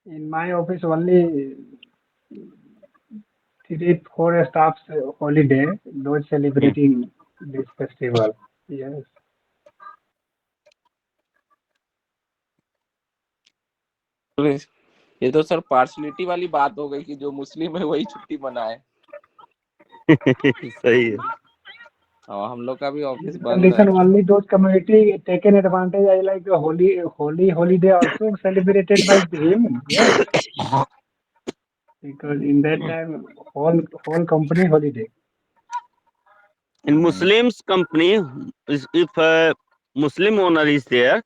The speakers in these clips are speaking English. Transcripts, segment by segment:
In my office, only 3, 4 staffs holiday, those Hmm. celebrating this festival. Yes. ये तो sir partiality वाली बात हो गई कि जो मुस्लिम है वही छुट्टी मनाए। सही है। और हम लोग का भी ऑफिस This बंद है। condition only those community taken advantage. I like the holy holiday also celebrated by him. Yes, because in that time whole company holiday. In Muslims company, if a Muslim owner is there,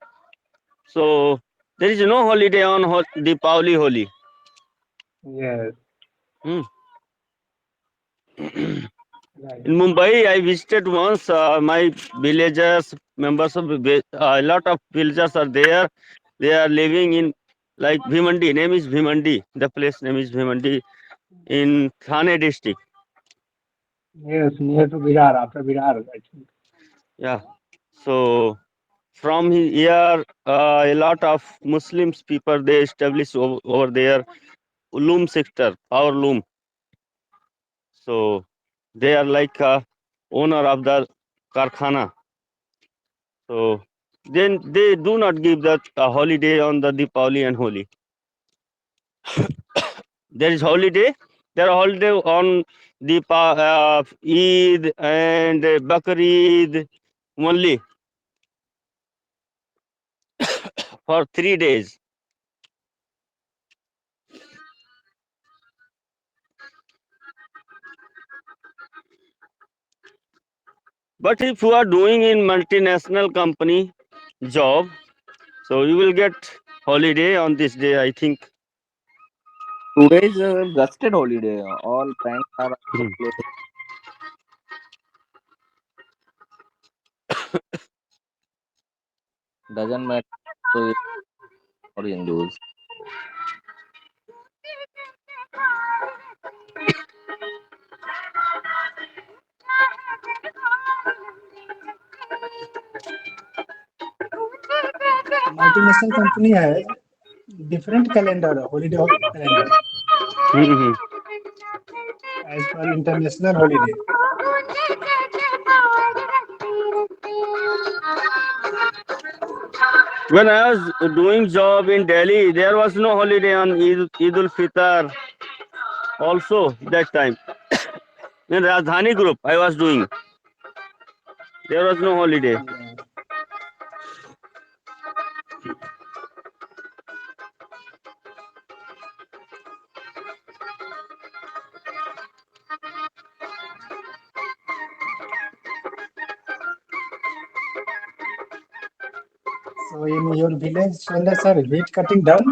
so there is no holiday on Deepavali Holi. Yes, Hmm. right. In Mumbai, I visited once. My villagers, members of a lot of villagers are there. They are living in like Bhimandi. Name is Bhimandi. The place name is Bhimandi in Thane district. Yes, near to Virar, after Virar, I think. Yeah. So from here, a lot of Muslims people they established over there. Loom sector, power loom. So they are like owner of the karkhana. So then they do not give that holiday on the Deepavali and Holi. There is holiday. There are holiday on Eid and Bakr Eid only for 3 days. But if you are doing in multinational company job, so you will get holiday on this day, I think. Today is a gusted holiday. All banks are also closed. Doesn't matter to or Hindus. Multinational company has different calendar, holiday calendar, Mhm. as per international holiday. When I was doing job in Delhi, there was no holiday on Eid ul Fitr. Also that time in Rajdhani Group, I was doing. There was no holiday. Yeah. So in your village, Sundar sir, wheat cutting done?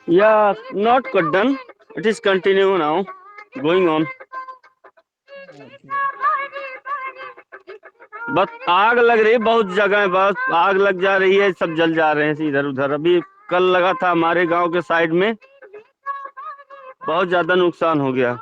Yeah, not cut done. It is continue now, going on. Okay. बस आग लग रही है बहुत जगह, बस आग लग जा रही है, सब जल जा रहे हैं इधर उधर। अभी कल लगा था हमारे गांव के साइड में, बहुत ज्यादा नुकसान हो गया।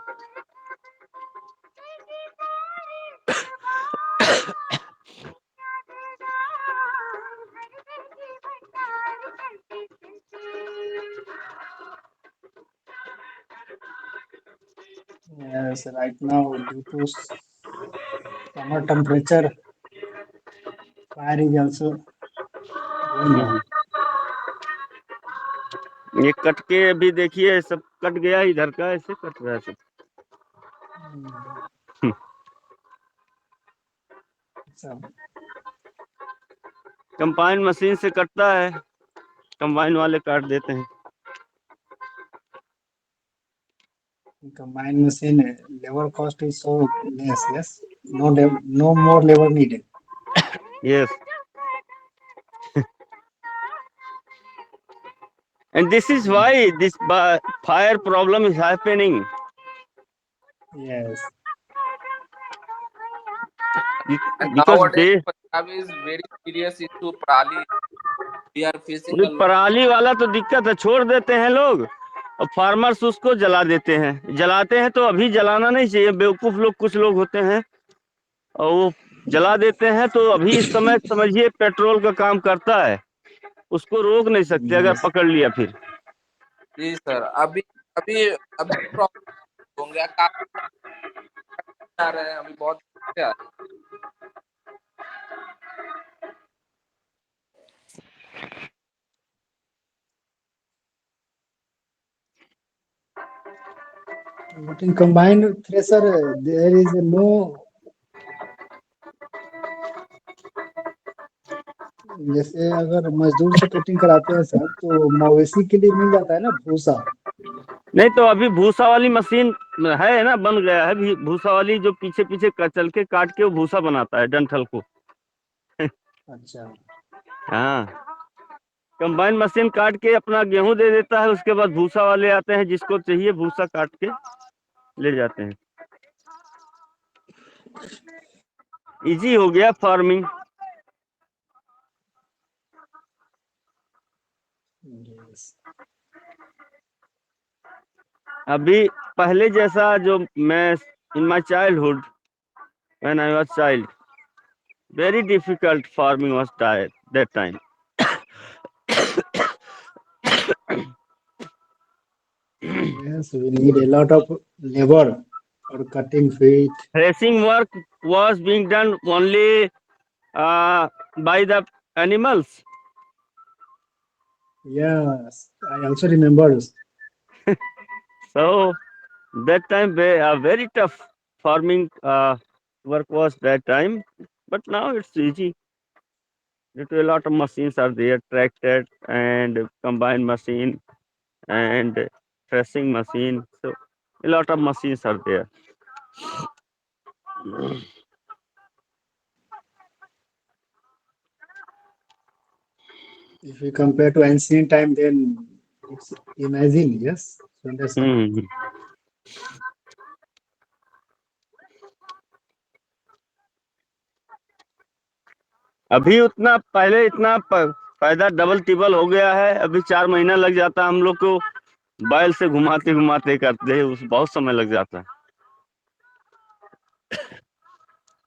Yes, right now due to summer temperature, fire is also going on. ये कट के अभी देखिए सब कट गया, इधर का ऐसे कट रहा है सब। Mm. So, कंबाइन मशीन से कटता है, कंबाइन वाले काट देते हैं। combined machine labor cost is so less. Yes, no more labor needed. Yes, and this is Mm. why this fire problem is happening. Yes, And Because nowadays, they Punjab is very serious issue. Prali, we are facing a lot. पराली वाला तो दिक्कत है, छोड़ देते हैं लोग और फार्मर्स उसको जला देते हैं। जलाते हैं तो अभी जलाना नहीं चाहिए, बेवकूफ लोग कुछ लोग होते हैं और वो जला देते हैं। तो अभी इस समय समझिए पेट्रोल का काम करता है, उसको रोक नहीं सकते अगर yes, पकड़ लिया फिर। जी सर, अभी अभी अभी प्रॉब्लम होंगे, काफी आ रहे हैं, अभी बहुत आ रहे हैं। But in combined thresher, there is no, जैसे अगर मजदूर से कटिंग कराते हैं सर, तो मवेशी के लिए मिल जाता है ना भूसा। नहीं तो अभी भूसा वाली मशीन है ना, बन गया है भूसा वाली, जो पीछे पीछे चल के काट के वो भूसा बनाता है डंठल को। अच्छा। हाँ, कंबाइन मशीन काट के अपना गेहूं दे देता है, उसके बाद भूसा वाले आते हैं, जिसको चाहिए भूसा काट के ले जाते हैं। इजी हो गया फार्मिंग। Yes. अभी पहले जैसा जो मैं in my childhood when I was child, very difficult farming was that time. Yes, we need a lot of labor for cutting feet. Threshing work was being done only by the animals. Yes, I also remember. So that time very tough farming work was that time, but now it's easy due to a lot of machines are there, tractor and combine machine and threshing machine. So a lot of machines are there. If we compare to ancient time, then it's imagine, yes, Sundar sir. Hmm. अभी उतना पहले इतना फायदा double टिबल हो गया है। अभी 4 महीना लग जाता हम लोग को बैल से घुमाते घुमाते करते, उस बहुत समय लग जाता है।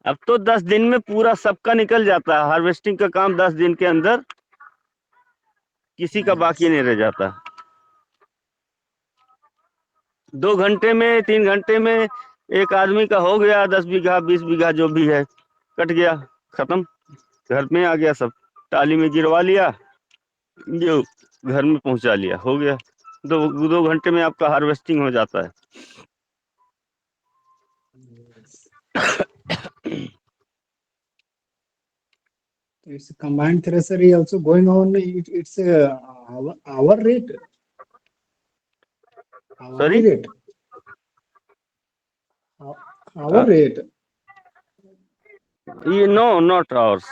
अब तो 10 दिन में पूरा सबका निकल जाता है। हार्वेस्टिंग का काम 10 दिन के अंदर किसी का बाकी नहीं रह जाता। 2 घंटे में 3 घंटे में एक आदमी का हो गया, 10 बीघा 20 बीघा जो भी है, कट गया, खत्म, घर में आ गया, सब टाली में गिरवा लिया, जो घर में पहुंचा लिया, हो गया। 2 घंटे में आपका हार्वेस्टिंग हो जाता है। Yes. It's a combined thresher is also going on. It's a hour rate, hourly sorry, rate, hour rate. ये नो नॉट आवर्स,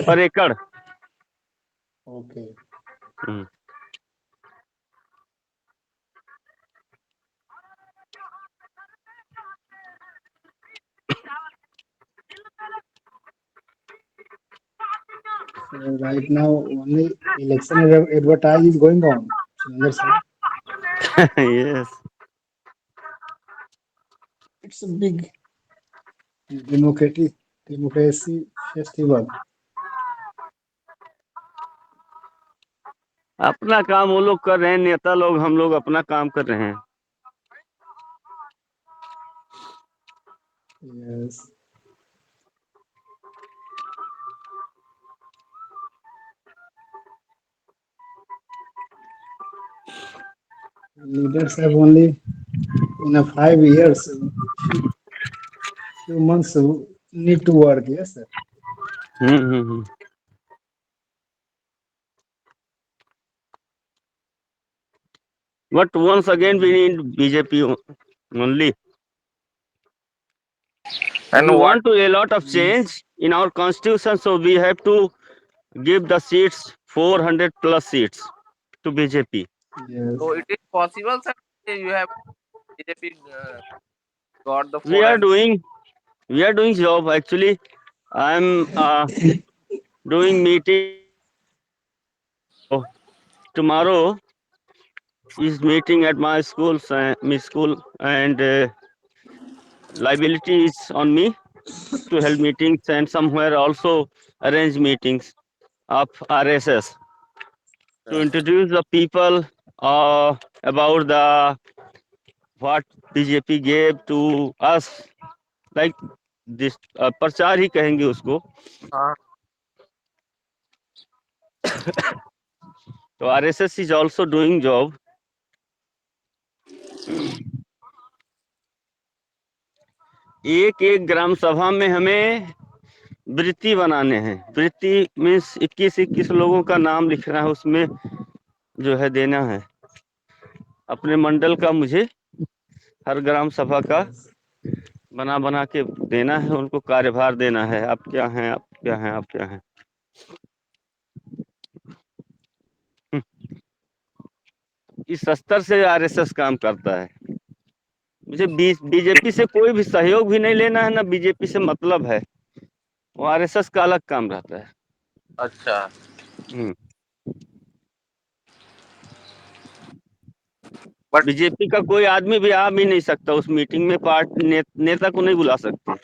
पर एकड़। Okay. So right now only election advertise is going on, Sundar sir. Yes. It's a big democracy festival. अपना काम वो लोग कर रहे हैं, नेता लोग, हम लोग अपना काम कर रहे हैं। Yes. Leaders have only in a 5 years, few months need to work. Yes, sir. But once again we need BJP only. And We what want to a lot of change in our constitution, so we have to give the seats, 400 plus seats to BJP. Yes. so it is possible, sir? You have BJP got the We are 400. doing job actually. I'm doing meeting. Tomorrow is meeting at my school, and liability is on me to hold meetings and somewhere also arrange meetings of RSS. to introduce the people about the what BJP gave to us, like this प्रचार ही कहेंगे उसको. हाँ तो RSS is also doing job. एक एक ग्राम सभा में हमें वृत्ति बनाने हैं. वृत्ति मीन्स 21 लोगों का नाम लिखना है, उसमें जो है देना है अपने मंडल का. मुझे हर ग्राम सभा का बना के देना है, उनको कार्यभार देना है. आप क्या हैं, आप क्या हैं, आप क्या हैं. इस स्तर से RSS काम करता है. मुझे बीजेपी से कोई भी सहयोग भी नहीं लेना है, ना बीजेपी से मतलब है. वो RSS का अलग काम रहता है. अच्छा. बट बीजेपी का कोई आदमी भी आ भी नहीं सकता उस मीटिंग में. पार्टी नेता को नहीं बुला सकते.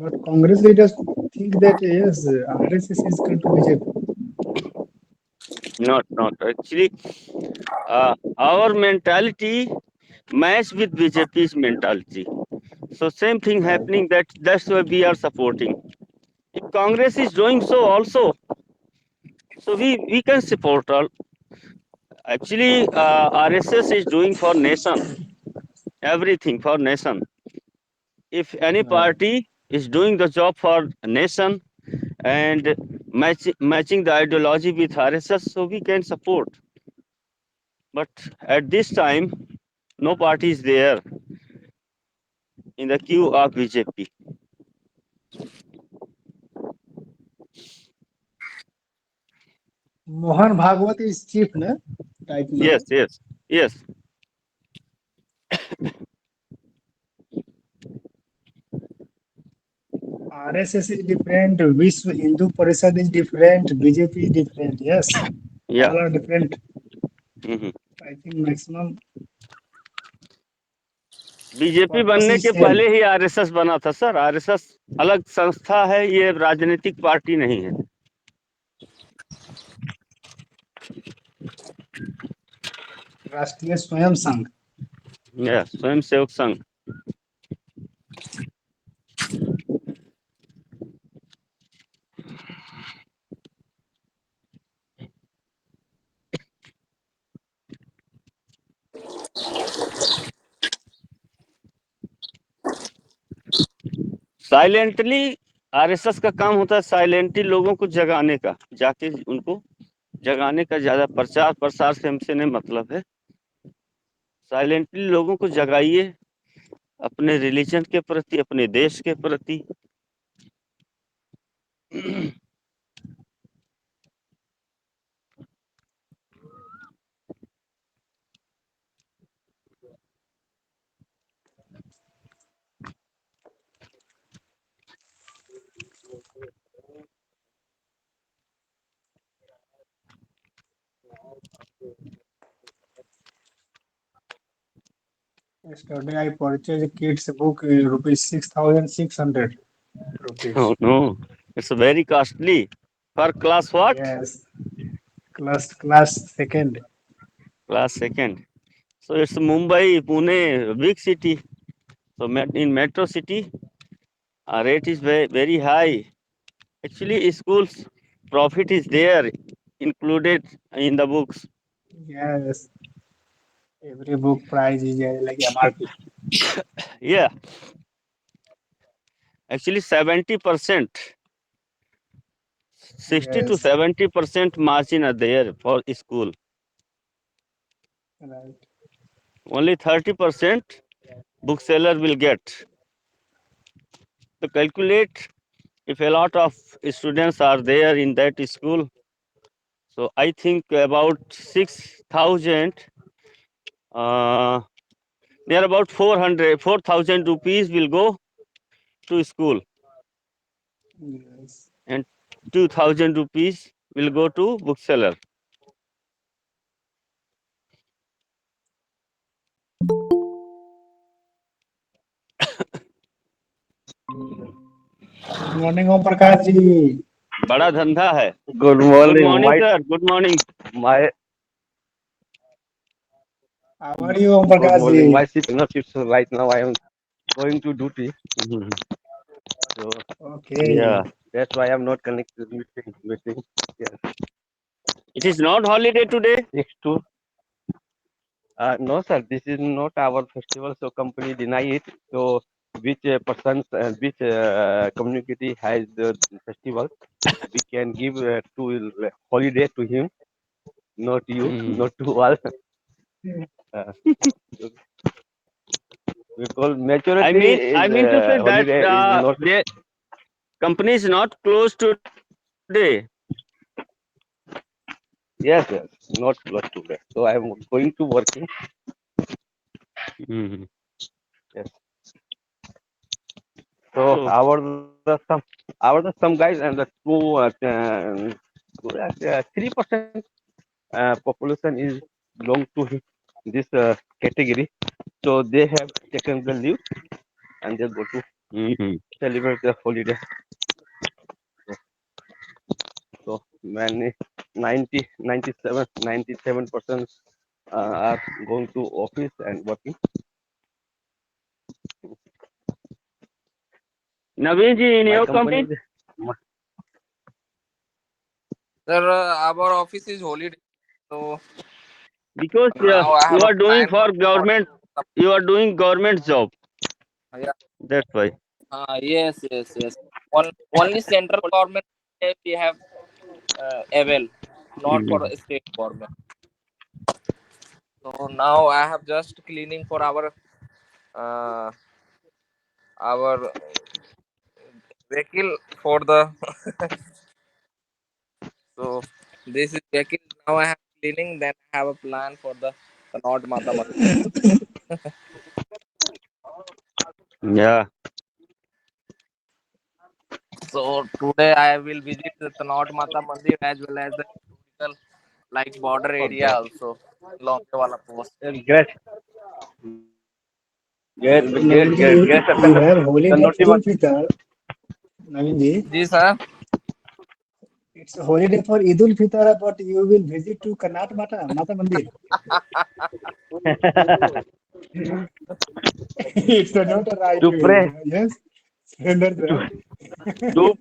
But Congress leaders think that yes, RSS is come to BJP. Not actually. Our mentality match with BJP's mentality. So same thing happening. That's why we are supporting. If Congress is doing so also, so we can support all. Actually, RSS is doing for nation, everything for nation. If any party is doing the job for nation and matching the ideology with RSS, so we can support. But at this time, no party is there in the queue of BJP. Mohan Bhagwat is chief, na? Right now. Yes. RSS is different. Vishwa Hindu Parishad is different. BJP is different. Yes. Yeah. All are different. Mhm. I think maximum. BJP Purpose बनने is के same. पहले ही RSS बना था sir. RSS अलग संस्था है, ये राजनीतिक पार्टी नहीं है. राष्ट्रीय स्वयं संघ. स्वयं सेवक संघ. साइलेंटली RSS का काम होता है, साइलेंटली लोगों को जगाने का, जाके उनको जगाने का. ज्यादा प्रचार प्रसार से हमसे नहीं मतलब है. साइलेंटली लोगों को जगाइए अपने रिलीजन के प्रति, अपने देश के प्रति. Yesterday I purchased a kids book rupees 6,600 rupees. Oh no, it's very costly. For class what? Yes. Class second. Class second. So it's Mumbai, Pune, big city. So in metro city, rate is very high. Actually, schools profit is there included in the books. Yes. Every book price is like MRP. Yeah. Actually, 70%, 60 to Yes. 70% margin are there for school. Right. Only 30% bookseller will get. To calculate, if a lot of students are there in that school, so I think about 6,000, near about 4,000 rupees will go to school, Yes. and 2,000 rupees will go to bookseller. Morning Om Prakash ji. बड़ा धंधा है। Good good morning. Morning sir, good morning. My how are you Om good Prakash ji? morning. My shift not shift. So right now I am going to duty. So okay. Yeah, that's why I'm not connected to meeting. Yes. it is not holiday today. Next to no sir, this is not our festival. So company deny it. So which persons which community has the festival, we can give to holiday to him, not you, Hmm. not to all. Uh, because majority I is mean to say that holiday is not. the company is not closed today. Yes, yes, not close today. So I'm going to working. Mhm. Yes. So So our the some guys and the 3% population is belong to this category. So they have taken the leave and they go to Mhm. celebrate the holiday. So many 97% are going to office and working. Naveen ji, in My your company, company, Sir, our office is holiday, so because now I you have a are doing plan for for government, you are doing government job. yeah. That's why. Yes, yes, yes. Only central government we have avail, not for Mhm. state government. So now I have just cleaning for uh, our vehicle for the so this is vehicle now I have cleaning. Then I have a plan for the Lord Mata Mandir. Yeah. So today I will visit the Lord Mata Mandir as well as the historical like border oh, area also. Longewala post. great, तो Naveen ji, great, you have holiday Tanoti Eid al-Fitr. Naveen ji, जी sir. it's a holiday for Eid al-Fitr, but you will visit to Karnat Mata Mandir. It's not a right to way. pray, Yes, surrender to sir. to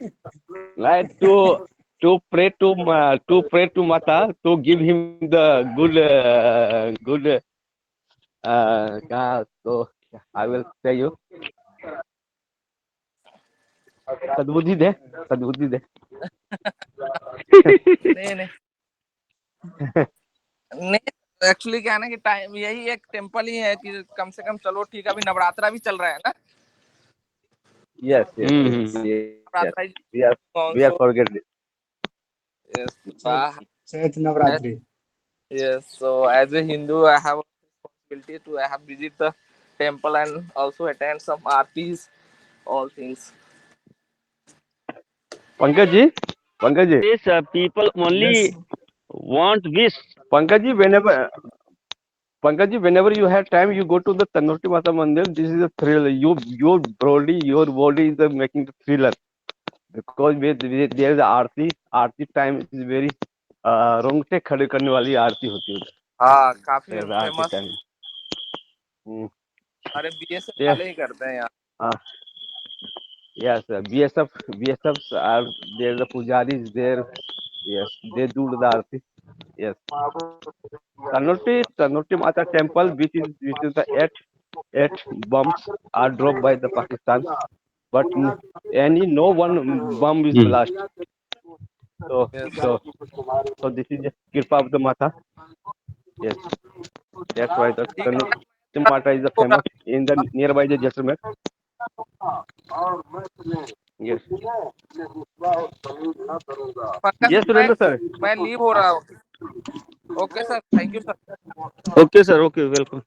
right to pray to Mata to give him the good God. So I will say you सद्बुद्धि दे सद्बुद्धि दे नहीं नहीं नहीं actually क्या है ना कि time यही एक टेम्पल ही है कि कम से कम चलो ठीक है अभी नवरात्रा भी चल रहा है ना. yes yes Mhm. yes Navratra we are also forget it. yes. Chait Navratri. Yes, so as a Hindu, I have a responsibility to I have visit the temple and also attend some aartis, all things. Pankaj ji Pankaj ji This people Yes, only want wish. Pankaj ji whenever Pankaj ji, whenever you have time, you go to the Tanurti Mata Mandir. This is a thrill. Your body is making the thriller because there is Aarti. Aarti time is very रोंगटे खड़े करने वाली आरती होती है. हाँ काफी There is Aarti famous. time. Hmm. अरे BSF Yeah. वाले ही करते हैं यार. Uh, yes, BSF are there. The pujaris there. Yes, they do the Aarti. Yes. Tanurti Mata Temple, which is the eight bombs are dropped by the Pakistan, but no one bomb is Hmm. blast. So Yes. so so this is the Kirpa of the Mata. Yes, that's why the ठीक है. Tanurti Mata is the famous in the nearby the Jaisalmer. Yes, Pankaj yes, sir Surendra sir. मैं leave हो रहा हूँ. Okay sir, thank you sir. Okay, sir. Okay, welcome.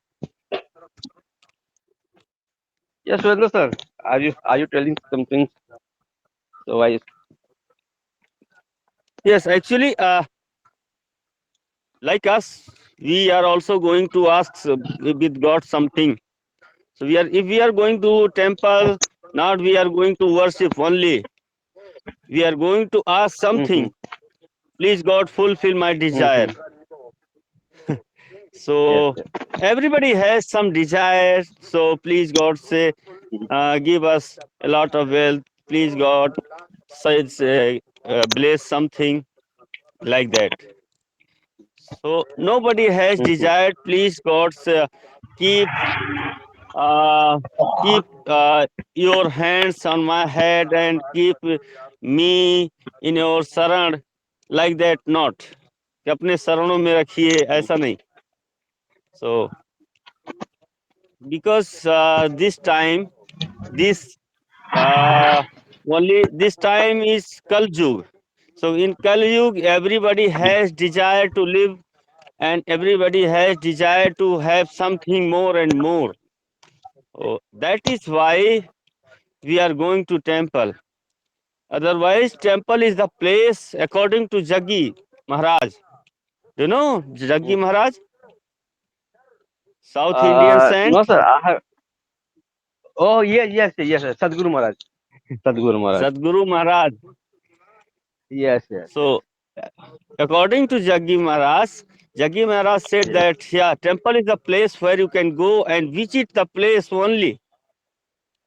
Yes, Surendra sir. Are you telling something? So I Yes, actually, like us, we are also going to ask with God something. So if we are going to temple, not we are going to worship only. we are going to ask something. Please God fulfill my desire. Yes, So yes. everybody has some desire. So please God say, give us a lot of wealth. Please God says, bless something like that. So nobody has desired. Please God keep uh, keep your hands on my head and keep me in your saran, like that not कि अपने शरणों में रखिए, ऐसा नहीं. So because this time, this only this time is Kal Yug. So in Kal Yug, everybody has desire to live, and everybody has desire to have something more and more. Oh, that is why we are going to temple. Otherwise, temple is the place according to Jaggi Maharaj. You know Jaggi Maharaj, South Indian saint, No, sir. I have. Oh, yes, yes, yes, sir. Sadhguru Maharaj. Sadhguru Maharaj. Sadguru Maharaj. Yes, yes, yes. So, according to Jaggi Maharaj said Yes. that, yeah, temple is the place where you can go and visit the place only.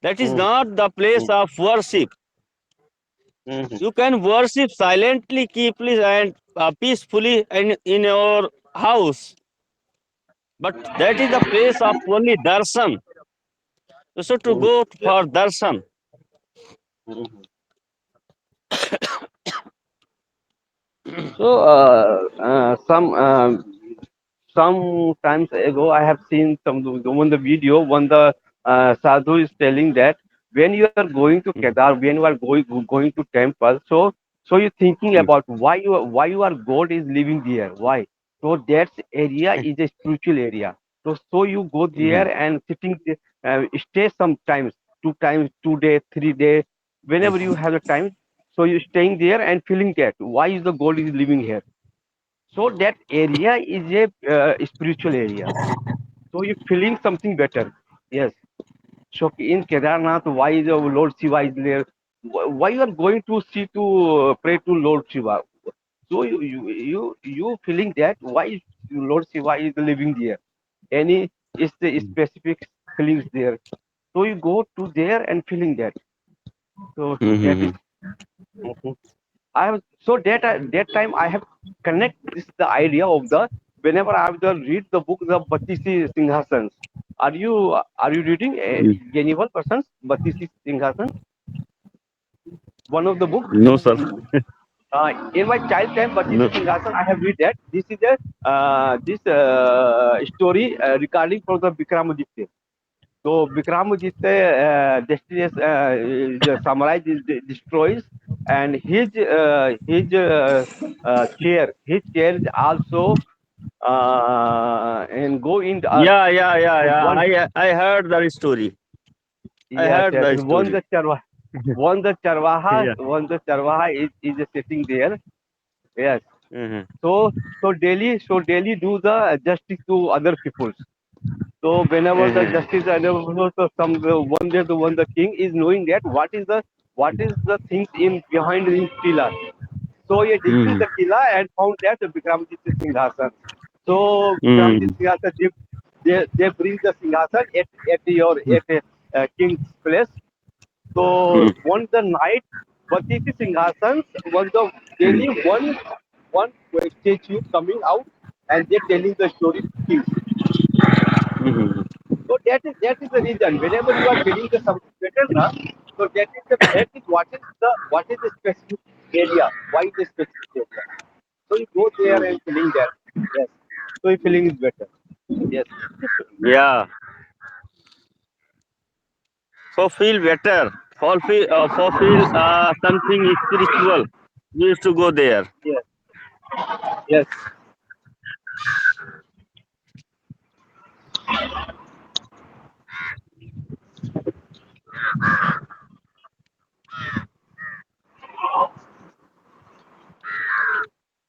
That is Mm, not the place mm, of worship. mhm, You can worship silently, keeply, and peacefully in your house. But that is the place of only darshan. So to mhm. go for darshan. Mhm. So, some times ago, I have seen one the video when the sadhu is telling that when you are going to Kedar, when you are going to temple, so you're thinking about why your God is living there, why? So that area is a spiritual area. So you go there and sitting there, stay sometimes 2 times, 2 days, 3 days, whenever you have the time. So you're staying there and feeling that why is the God is living here. So that area is a spiritual area. So you're feeling something better. Yes. So in Kedarnath, why the Lord Shiva is there? Why you are going to see to pray to Lord Shiva? So you feeling that why Lord Shiva is living there? Any is the specific feelings there? So you go to there and feeling that. So that is. Mhm. I have so that time I have connect this the idea of the whenever I have the read the book the Batisi Singhasans. Are you reading anyone persons Batisi Singhasans? One of the book. No, sir. In my child time No. Batisi Singhasan I have read that this is a this story regarding for the Vikramaditya. So Vikramaditya destiny is summarized destroys and his chair is also and go in the earth. So Yeah. one I heard that story. I yes heard yes the one story. the charva one the charvaha Yeah. one the charvaha is sitting there. Yes. Mhm. So daily do the justice to other peoples. So whenever the Mhm. justice and so one day the one the king is knowing that what is the things in behind his pillar. So he digging Mhm. the pillar and found that Vikramjit Singhasan. So Vikramjit Mhm. Singhasan they bring the Singhasan at your at a king's place. So on the night, Batisi Singhasan was the daily one statue coming out and they're telling the story to kings. Mhm. So that is the reason. Whenever you are feeling the something better, na, so that is what is the specific area. Why the specific area? So you go there and feeling that. Yes. So your feeling is better. Yes. Yeah. For feel better, for feel something spiritual, we used to go there. Yes. Yes.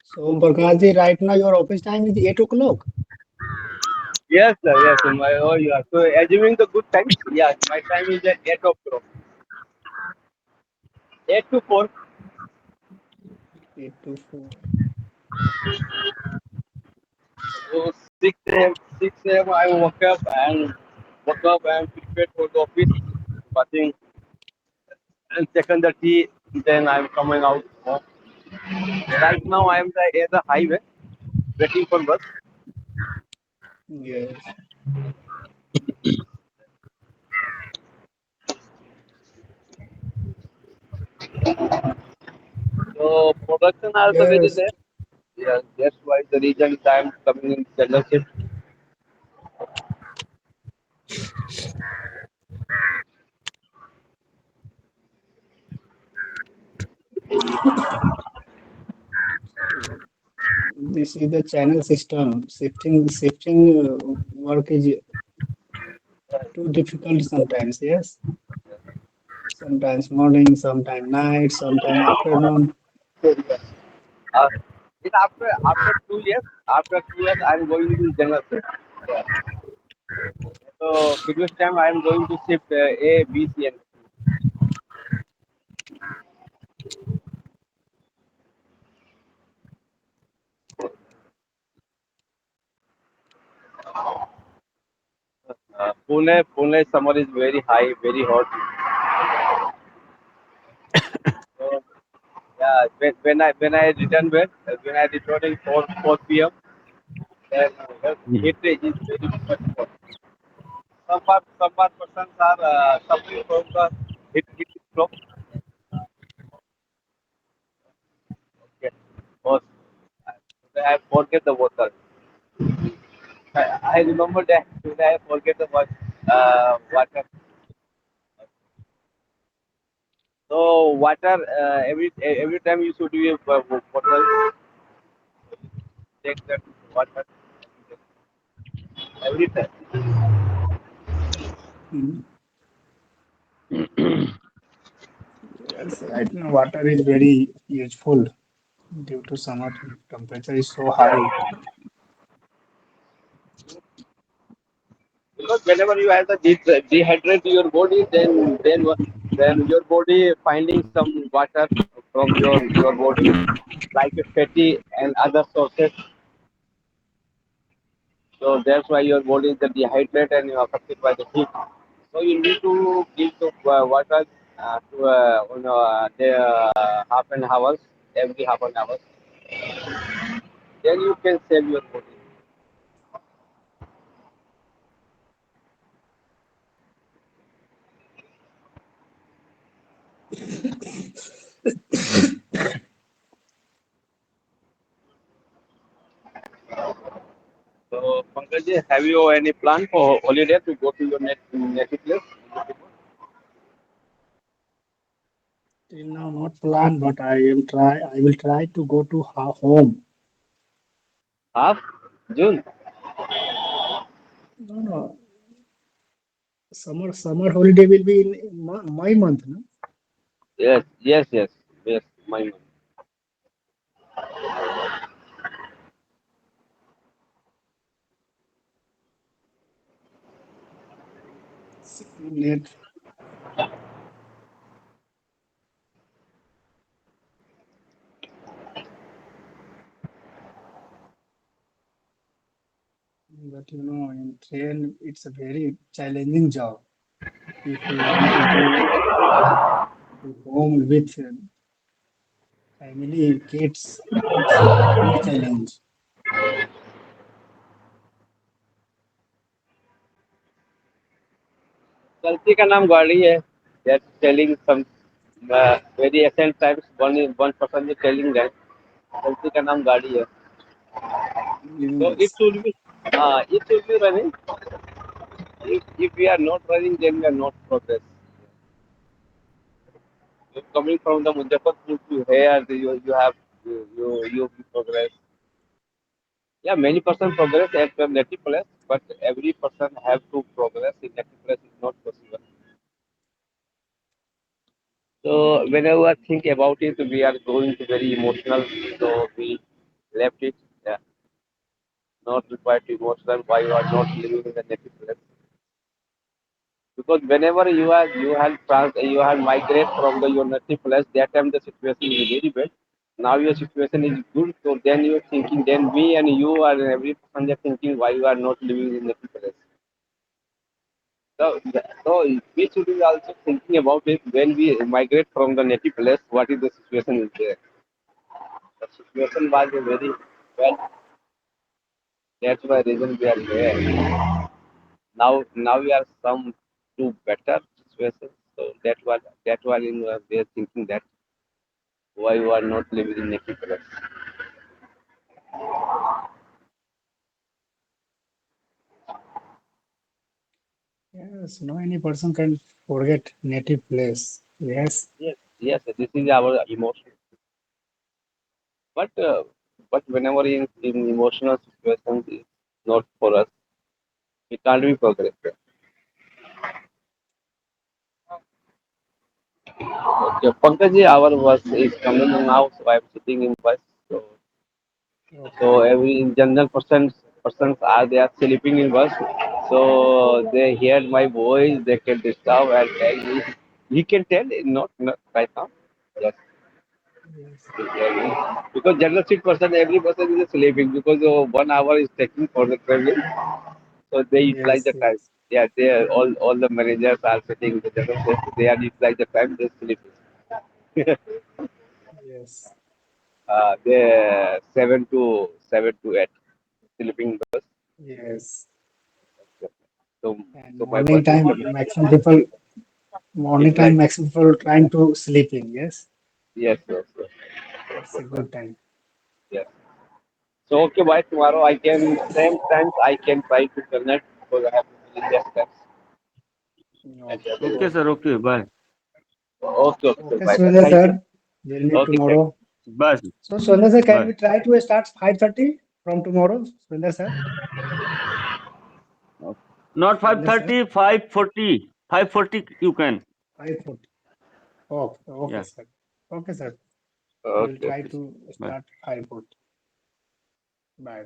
So, Prakash ji, right now your office time is 8 o'clock. Yes, sir. Yes. Yeah. So assuming the good times, yes, my time is at 8 o'clock. 8 to 4. 8 to 4. So 6 a.m. 6 a.m. I woke up and prepared for the office. Bathing and second the tea. Then I'm coming out home. Right now I am at the highway waiting for bus. Yes. So production also very Yes. less. Yeah, that's why the reason I'm coming in general shift. This is the channel system. Shifting work is too difficult sometimes. Yes. Sometimes morning, sometimes night, sometimes afternoon. So, yeah. Uh, it after 2 years, I'm going to general shift. Yeah. So previous time I'm going to shift A, B, C, and Pune summer is very high, very hot. So yeah, when I return back, when I return in 4 p.m., then Mm. heat rate is very much hot. Some part persons are suffering from the heat stroke. Okay. Because I forget the water. I remember that when I forget the water. So water every time you should be water. Take that water every time. Mhm. Yes, right now water is very useful due to summer temperature is so high. Because whenever you have the dehydrate your body, then your body finding some water from your body, like a fatty and other sources. So that's why your body is dehydrated and you are affected by the heat. So you need to give the water to the half an hours every half an hour. Then you can save your body. So Pankaj, have you any plan for holiday to go to your native place? Till now not planned, but I will try to go to home. Half June. No, no. Summer holiday will be in my month, no? Yes, yes, yes, yes. My 16th. But in train, it's a very challenging job. If you want to go to home with family, kids, it's a big challenge. गलती का नाम गाड़ी है. They're telling some very ancient times. One person is telling that गलती का नाम गाड़ी है. So it Yes. should be running. If we are not running, then we are not progress. If coming from the Muzaffarpur to here, you have you progress. Yeah, many person progress at the native place, but every person have to progress in native place is not possible. So whenever I think about it, we are going to very emotional. So we left it. Yeah, not required to emotional. Why you are not living in the native place? Because whenever you have migrate from your native place, that time the situation is very bad. now your situation is good, so then you're thinking, then me and you are every person are thinking why you are not living in the place. So we should be also thinking about it when we migrate from the native place. What is the situation is there? The situation was a very well. That's why reason we are there. Now we are some to better situation. So that why we are thinking that why you are not living in native place. Yes, no any person can forget native place. Yes, Yes, this is our emotion. But whenever in emotional situations, it's not for us. We can't be progressive. Okay, Pankaj, our bus is coming now, so I'm sitting in bus. So, okay, so every in general persons are they are sleeping in bus. So they hear my voice, they can disturb and tell me. He can tell not right now. Yes, yes, he tell me. Because general seat person, every person is sleeping because 1 hour is taking for the traveling. So they utilize yes, the time. yes, Yeah, they are, all the managers are sitting in the general shift. They are utilize the time. They sleep. yes, They 7 to 8 sleeping bus. yes. So And so my bus morning is time, coming. morning time, Utilize. maximum people trying to sleeping. Yes, Yes, yes, yes, it's a good time. yes. So okay, by tomorrow I can same times I can try to connect because I have to visit that steps. And Okay, Okay, sir. okay. Okay. Bye. okay, okay, Okay, bye bye. Surendra Thank you. sir, we'll meet Okay, thank tomorrow. Bye. So, Surendra sir, can Bye. we try to start 5:30 from tomorrow? Surendra sir, Not Surendra sir, 5:30, 5:40. 5:40 you can. 5:40. Okay, okay, Yeah. sir. Okay, sir. We'll okay, try okay. to Bye. start 5:40. Bye.